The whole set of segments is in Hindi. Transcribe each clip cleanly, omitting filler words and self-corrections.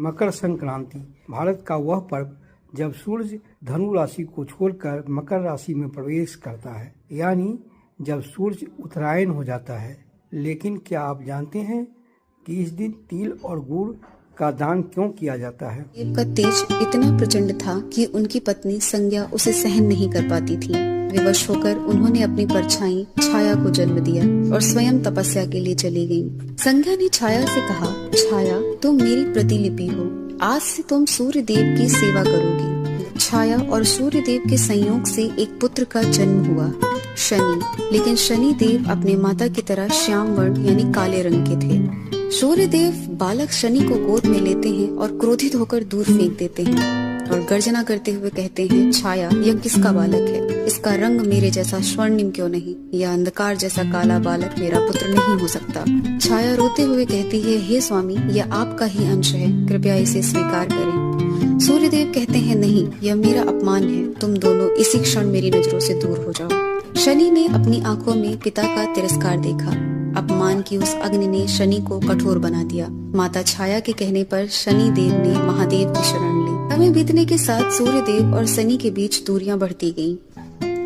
मकर संक्रांति भारत का वह पर्व जब सूर्य धनु राशि को छोड़कर मकर राशि में प्रवेश करता है, यानी जब सूर्य उत्तरायण हो जाता है। लेकिन क्या आप जानते हैं कि इस दिन तिल और गुड़ का दान क्यों किया जाता है? देव का तेज इतना प्रचंड था कि उनकी पत्नी संज्ञा उसे सहन नहीं कर पाती थी। विवश होकर उन्होंने अपनी परछाई छाया को जन्म दिया और स्वयं तपस्या के लिए चली गईं। संज्ञा ने छाया से कहा, छाया तुम मेरी प्रतिलिपि हो, आज से तुम सूर्य देव की सेवा करोगी। छाया और सूर्य देव के संयोग से एक पुत्र का जन्म हुआ, शनि। लेकिन शनि देव अपने माता की तरह श्याम वर्ण यानी काले रंग के थे। सूर्य देव बालक शनि को गोद में लेते हैं और क्रोधित होकर दूर फेंक देते हैं और गर्जना करते हुए कहते हैं, छाया यह किसका बालक है? इसका रंग मेरे जैसा स्वर्णिम क्यों नहीं? यह अंधकार जैसा काला बालक मेरा पुत्र नहीं हो सकता। छाया रोते हुए कहती है, हे स्वामी, यह आपका ही अंश है, कृपया इसे स्वीकार करें। सूर्य देव कहते हैं, नहीं, यह मेरा अपमान है, तुम दोनों इसी क्षण मेरी नजरों से दूर हो जाओ। शनि ने अपनी आंखों में पिता का तिरस्कार देखा। अपमान की उस अग्नि ने शनि को कठोर बना दिया। माता छाया के कहने पर शनि देव ने महादेव की शरण ली। समय बीतने के साथ सूर्य देव और शनि के बीच दूरियां बढ़ती गईं।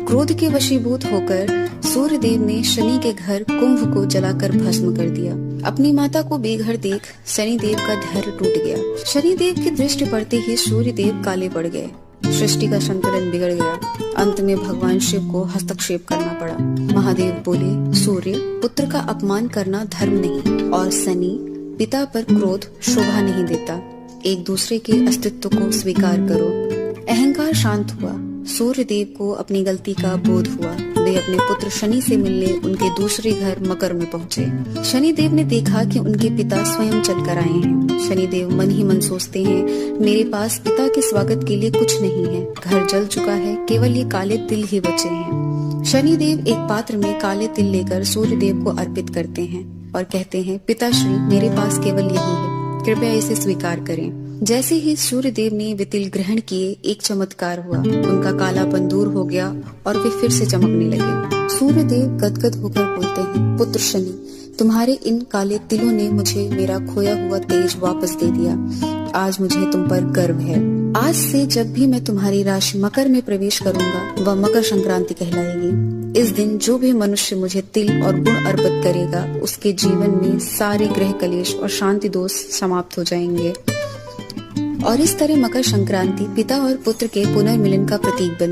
क्रोध के वशीभूत होकर सूर्य देव ने शनि के घर कुंभ को जलाकर भस्म कर दिया। अपनी माता को बेघर देख शनि देव का धैर्य टूट गया। शनि देव की दृष्टि पड़ते ही सूर्य देव काले पड़ गए। सृष्टि का संतुलन बिगड़ गया। अंत में भगवान शिव को हस्तक्षेप करना पड़ा। महादेव बोले, सूर्य, पुत्र का अपमान करना धर्म नहीं और शनि, पिता पर क्रोध शोभा नहीं देता। एक दूसरे के अस्तित्व को स्वीकार करो। अहंकार शांत हुआ। सूर्य देव को अपनी गलती का बोध हुआ। वे अपने पुत्र शनि से मिलने उनके दूसरे घर मकर में पहुँचे। शनि देव ने देखा कि उनके पिता स्वयं चलकर आए हैं। शनि देव मन ही मन सोचते हैं, मेरे पास पिता के स्वागत के लिए कुछ नहीं है, घर जल चुका है, केवल ये काले तिल ही बचे हैं। शनि देव एक पात्र में काले तिल लेकर सूर्य देव को अर्पित करते हैं और कहते हैं, पिताश्री, मेरे पास केवल यही है, कृपया इसे स्वीकार करें। जैसे ही सूर्य देव ने वे तिल ग्रहण किए, एक चमत्कार हुआ। उनका कालापन दूर हो गया और वे फिर से चमकने लगे। सूर्य देव गदगद होकर बोलते हैं, पुत्र शनि, तुम्हारे इन काले तिलों ने मुझे मेरा खोया हुआ तेज वापस दे दिया। आज मुझे तुम पर गर्व है। आज से जब भी मैं तुम्हारी राशि मकर में प्रवेश करूंगा, वह मकर संक्रांति कहलाएगी। इस दिन जो भी मनुष्य मुझे तिल और गुण अर्पित करेगा, उसके जीवन में सारे ग्रह कलेश और शांति दोष समाप्त हो जाएंगे। और इस तरह मकर संक्रांति पिता और पुत्र के पुनर्मिलन का प्रतीक बन